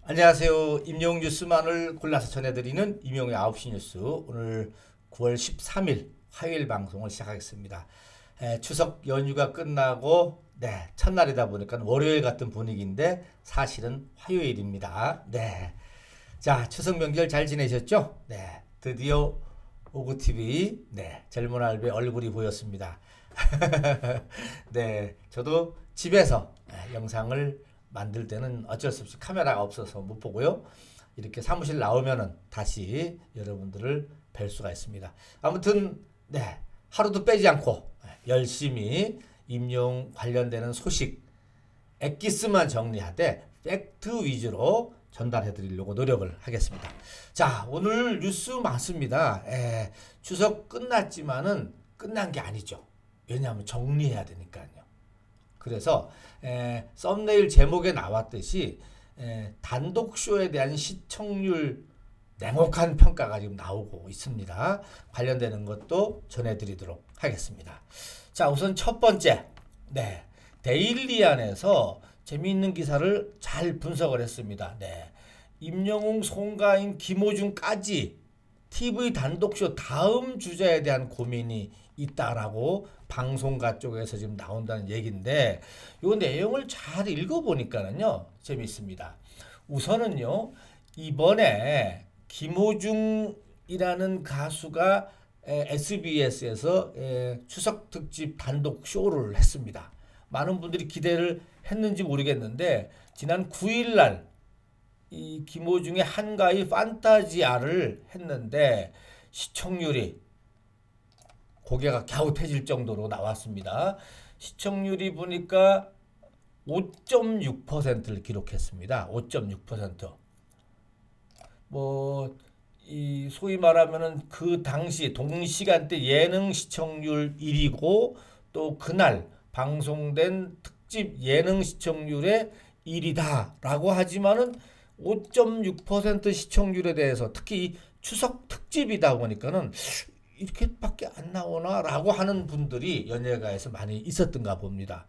안녕하세요. 임용 뉴스만을 골라서 전해드리는 임용의 9시 뉴스. 오늘 9월 13일 화요일 방송을 시작하겠습니다. 추석 연휴가 끝나고 첫날이다 보니까 월요일 같은 분위기인데 사실은 화요일입니다. 자, 추석 명절 잘 지내셨죠? 드디어 오구TV 젊은 알베 얼굴이 보였습니다. 저도 집에서 영상을 만들 때는 어쩔 수 없이 카메라가 없어서 못 보고요. 이렇게 사무실 나오면은 다시 여러분들을 뵐 수가 있습니다. 아무튼 하루도 빼지 않고 열심히 임용 관련되는 소식 엑기스만 정리하되 팩트 위주로 전달해 드리려고 노력을 하겠습니다. 자, 오늘 뉴스 많습니다. 추석 끝났지만은 끝난 게 아니죠. 왜냐하면 정리해야 되니까요. 그래서 썸네일 제목에 나왔듯이 단독쇼에 대한 시청률 냉혹한 평가가 지금 나오고 있습니다. 관련되는 것도 전해드리도록 하겠습니다. 자, 우선 첫 번째, 데일리안에서 재미있는 기사를 잘 분석을 했습니다. 임영웅, 송가인, 김호중까지 TV 단독쇼 다음 주자에 대한 고민이 있다라고 방송가 쪽에서 지금 나온다는 얘기인데, 이 내용을 잘 읽어보니까는요 재밌습니다. 우선은요, 이번에 김호중이라는 가수가 SBS에서 추석 특집 단독 쇼를 했습니다. 많은 분들이 기대를 했는지 모르겠는데, 지난 9일날 이 김호중의 한가위 판타지아를 했는데 시청률이 고개가 갸웃해질 정도로 나왔습니다. 시청률이 보니까 5.6%를 기록했습니다. 5.6%. 이 소위 말하면은 그 당시 동시간대 예능 시청률 1위고 또 그날 방송된 특집 예능 시청률의 1위다라고 하지만은 5.6% 시청률에 대해서 특히 이 추석 특집이다 보니까는 이렇게밖에 안 나오나라고 하는 분들이 연예가에서 많이 있었던가 봅니다.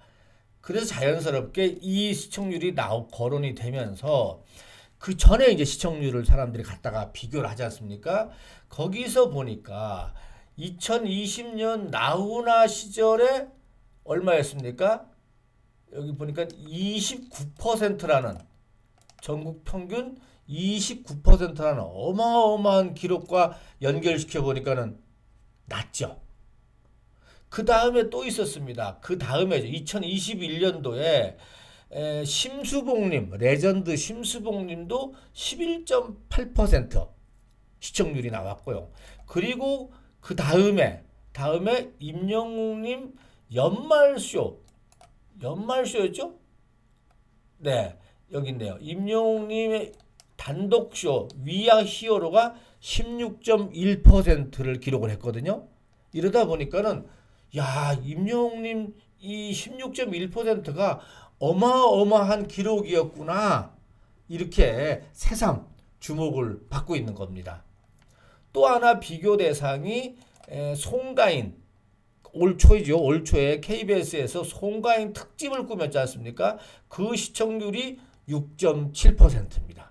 그래서 자연스럽게 이 시청률이 거론이 되면서 그 전에 이제 시청률을 사람들이 갖다가 비교를 하지 않습니까? 거기서 보니까 2020년 나훈아 시절에 얼마였습니까? 여기 보니까 29%라는 전국 평균 29%라는 어마어마한 기록과 연결시켜 보니까는 낮죠. 그 다음에 또 있었습니다. 그 다음에 2021년도에 심수봉님, 레전드 심수봉님도 11.8% 시청률이 나왔고요. 그리고 그 다음에 임영웅님 연말쇼였죠? 여기 있네요. 임영웅님의 단독쇼 위아 히어로가 16.1%를 기록을 했거든요. 이러다 보니까는 임영웅님 이 16.1%가 어마어마한 기록이었구나, 이렇게 새삼 주목을 받고 있는 겁니다. 또 하나 비교 대상이 송가인, 올 초에 KBS에서 송가인 특집을 꾸몄지 않습니까? 그 시청률이 6.7%입니다.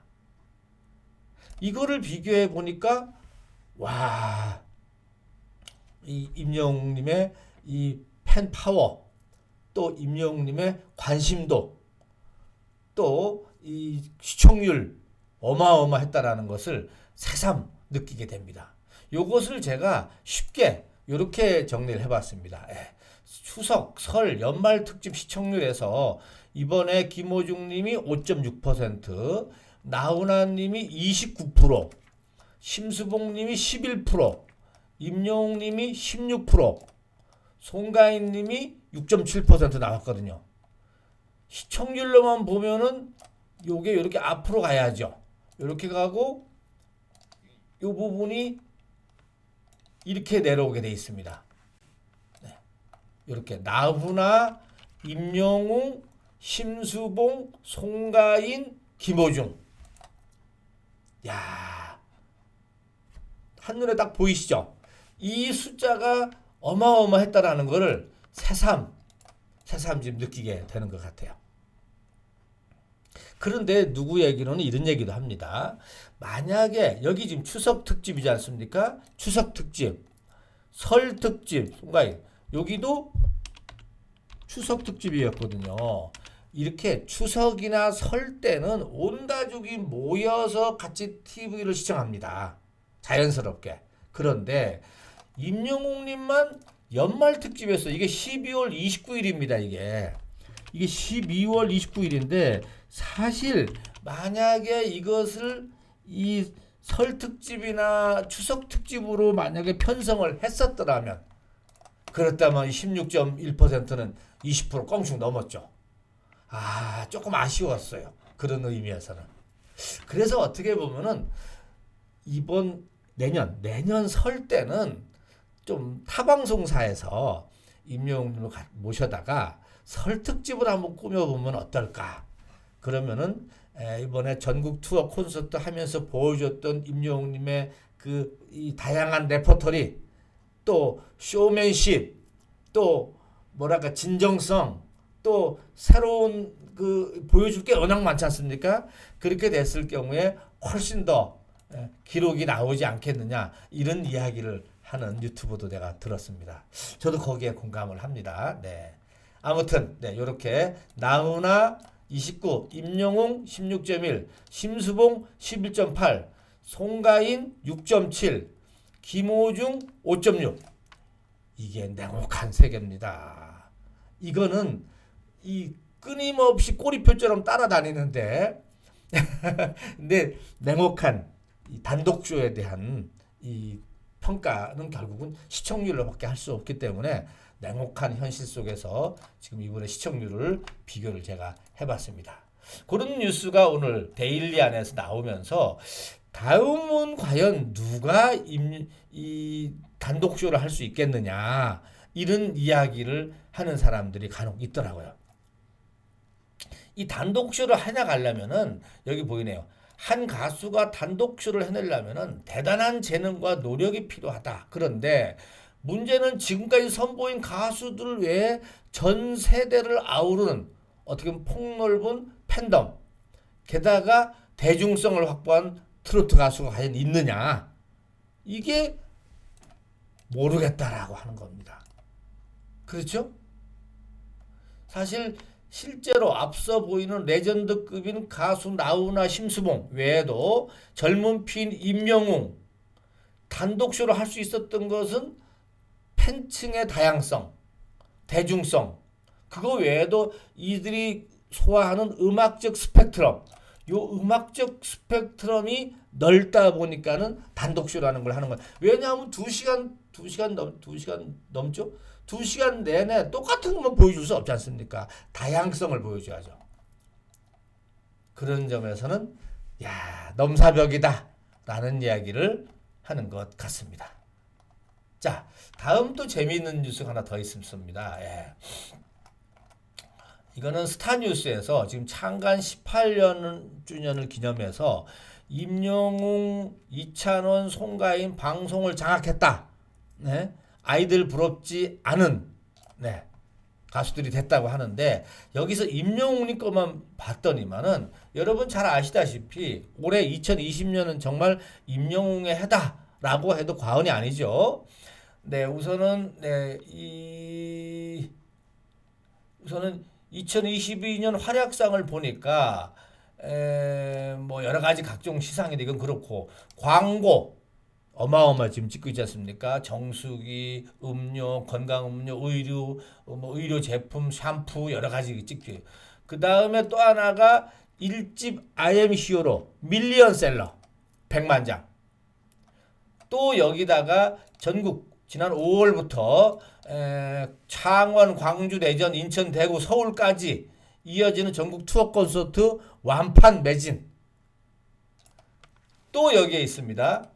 이거를 비교해 보니까 이 임영웅님의 이 팬 파워, 또 임영웅님의 관심도, 또 이 시청률 어마어마했다라는 것을 새삼 느끼게 됩니다. 요것을 제가 쉽게 이렇게 정리를 해봤습니다. 추석, 설, 연말 특집 시청률에서 이번에 김호중님이 5.6%, 나훈아님이 29%, 심수봉님이 11%, 임영웅님이 16%, 송가인님이 6.7% 나왔거든요. 시청률로만 보면은 요게 이렇게 앞으로 가야죠. 이렇게 가고 요 부분이 이렇게 내려오게 돼 있습니다. 이렇게 나훈아, 임영웅, 심수봉, 송가인, 김호중. 한눈에 딱 보이시죠? 이 숫자가 어마어마했다라는 것을 새삼 지금 느끼게 되는 것 같아요. 그런데 누구 얘기로는 이런 얘기도 합니다. 만약에 여기 지금 추석 특집이지 않습니까? 추석 특집, 설 특집, 순간 여기도 추석 특집이었거든요. 이렇게 추석이나 설 때는 온 가족이 모여서 같이 TV를 시청합니다. 자연스럽게. 그런데 임영웅님만 연말 특집에서 이게 12월 29일입니다. 이게 12월 29일인데 사실 만약에 이것을 이 설 특집이나 추석 특집으로 만약에 편성을 했었더라면 그렇다면 16.1%는 20% 껑충 넘었죠. 조금 아쉬웠어요. 그런 의미에서는. 그래서 어떻게 보면은 이번 내년 설 때는 좀 타방송사에서 임영웅님을 모셔다가 설 특집을 한번 꾸며보면 어떨까? 그러면은 이번에 전국 투어 콘서트 하면서 보여줬던 임영웅님의 이 다양한 레퍼토리, 또 쇼맨십, 또 뭐랄까 진정성, 또 새로운 보여줄 게 워낙 많지 않습니까? 그렇게 됐을 경우에 훨씬 더 기록이 나오지 않겠느냐 이런 이야기를 하는 유튜브도 내가 들었습니다. 저도 거기에 공감을 합니다. 네. 아무튼 이렇게 나훈아 29, 임영웅 16.1, 심수봉 11.8, 송가인 6.7, 김호중 5.6. 이게 냉혹한 세계입니다. 이거는 이 끊임없이 꼬리표처럼 따라다니는데 근데 냉혹한 이 단독쇼에 대한 이 평가는 결국은 시청률로밖에 할 수 없기 때문에 냉혹한 현실 속에서 지금 이번에 시청률을 비교를 제가 해봤습니다. 그런 뉴스가 오늘 데일리 안에서 나오면서 다음은 과연 누가 이 단독쇼를 할 수 있겠느냐 이런 이야기를 하는 사람들이 간혹 있더라고요. 이 단독쇼를 해나가려면은 여기 보이네요. 한 가수가 단독쇼를 해내려면은 대단한 재능과 노력이 필요하다. 그런데 문제는 지금까지 선보인 가수들 외에 전 세대를 아우르는 어떻게 보면 폭넓은 팬덤, 게다가 대중성을 확보한 트로트 가수가 과연 있느냐? 이게 모르겠다라고 하는 겁니다. 그렇죠? 사실 실제로 앞서 보이는 레전드급인 가수 나훈아, 심수봉 외에도 젊은 피인 임영웅 단독쇼를 할 수 있었던 것은 팬층의 다양성, 대중성, 그거 외에도 이들이 소화하는 음악적 스펙트럼, 요 음악적 스펙트럼이 넓다 보니까는 단독쇼라는 걸 하는 거예요. 왜냐하면 2시간 넘죠? 2시간 내내 똑같은 것만 보여줄 수 없지 않습니까? 다양성을 보여줘야죠. 그런 점에서는 넘사벽이다 라는 이야기를 하는 것 같습니다. 자, 다음 또 재미있는 뉴스가 하나 더 있습니다. 이거는 스타뉴스에서 지금 창간 18주년을 기념해서 임영웅, 이찬원, 송가인 방송을 장악했다. 네? 아이들 부럽지 않은 가수들이 됐다고 하는데 여기서 임영웅님 것만 봤더니만은 여러분 잘 아시다시피 올해 2020년은 정말 임영웅의 해다라고 해도 과언이 아니죠. 우선은 2022년 활약상을 보니까 뭐 여러 가지 각종 시상인데 이건 그렇고 광고 어마어마 지금 찍고 있지 않습니까? 정수기, 음료, 건강음료, 의류, 의료 제품, 샴푸 여러 가지 찍고. 그 다음에 또 하나가 1집 IM 히어로 밀리언셀러 100만 장. 또 여기다가 전국 지난 5월부터 창원, 광주, 대전, 인천, 대구, 서울까지 이어지는 전국 투어 콘서트 완판 매진. 또 여기에 있습니다.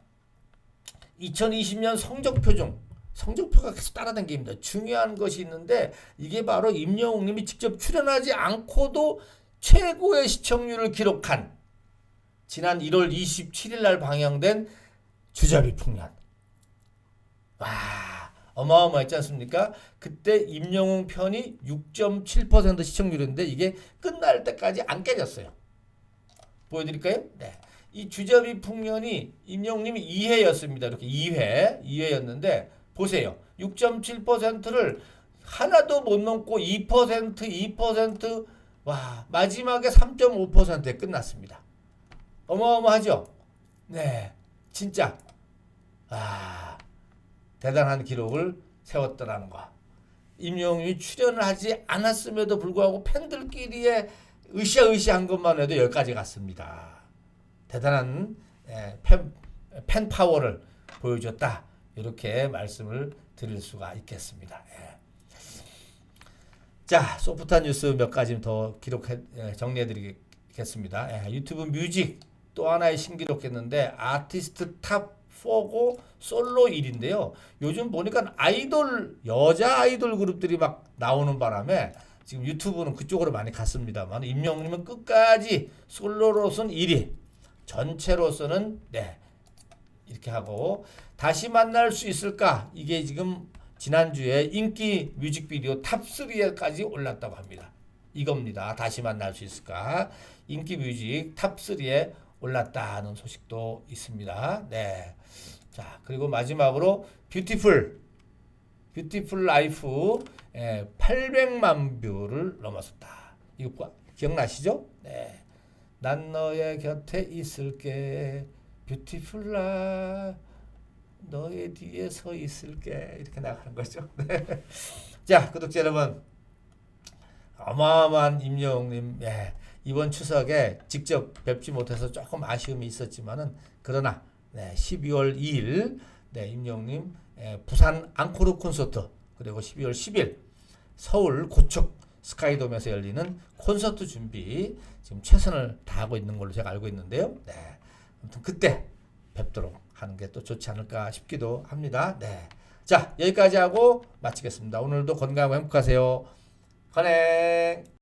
2020년 성적표 중 성적표가 계속 따라다닙니다. 중요한 것이 있는데 이게 바로 임영웅님이 직접 출연하지 않고도 최고의 시청률을 기록한 지난 1월 27일 날 방영된 주잡이 풍년. 와, 어마어마했지 않습니까? 그때 임영웅 편이 6.7% 시청률인데 이게 끝날 때까지 안 깨졌어요. 보여드릴까요? 네. 이 주접이 풍년이 임영님이 2회였습니다. 이렇게 2회였는데 보세요. 6.7%를 하나도 못 넘고 2%, 와, 마지막에 3.5%에 끝났습니다. 어마어마하죠? 네. 진짜 대단한 기록을 세웠더라는 거. 임영웅이 출연을 하지 않았음에도 불구하고 팬들끼리의 으쌰으쌰한 것만 해도 여기까지 갔습니다. 대단한 팬 파워를 보여줬다. 이렇게 말씀을 드릴 수가 있겠습니다. 자, 소프트한 뉴스 몇 가지 더 정리해 드리겠습니다. 유튜브 뮤직 또 하나의 신기록했는데 아티스트 탑 4고 솔로 1인데요. 요즘 보니까 여자 아이돌 그룹들이 막 나오는 바람에 지금 유튜브는 그쪽으로 많이 갔습니다만 임영웅님은 끝까지 솔로로서는 1위, 전체로서는 이렇게 하고 다시 만날 수 있을까? 이게 지금 지난주에 인기 뮤직비디오 탑3에까지 올랐다고 합니다. 이겁니다. 다시 만날 수 있을까? 인기 뮤직 탑3에 올랐다는 소식도 있습니다. 네. 자, 그리고 마지막으로 뷰티풀 라이프 800만 뷰를 넘었었다. 이거 기억나시죠? 네. 난 너의 곁에 있을게. 뷰티풀 라 너의 뒤에 서 있을게. 이렇게 나가는 거죠. 네. 자, 구독자 여러분. 어마어마한 임영웅님. 이번 추석에 직접 뵙지 못해서 조금 아쉬움이 있었지만은 그러나 12월 2일 임영웅님 부산 앙코르 콘서트 그리고 12월 10일 서울 고척 스카이돔에서 열리는 콘서트 준비 지금 최선을 다하고 있는 걸로 제가 알고 있는데요. 아무튼 그때 뵙도록 하는 게 또 좋지 않을까 싶기도 합니다. 자, 여기까지 하고 마치겠습니다. 오늘도 건강하고 행복하세요. 건행.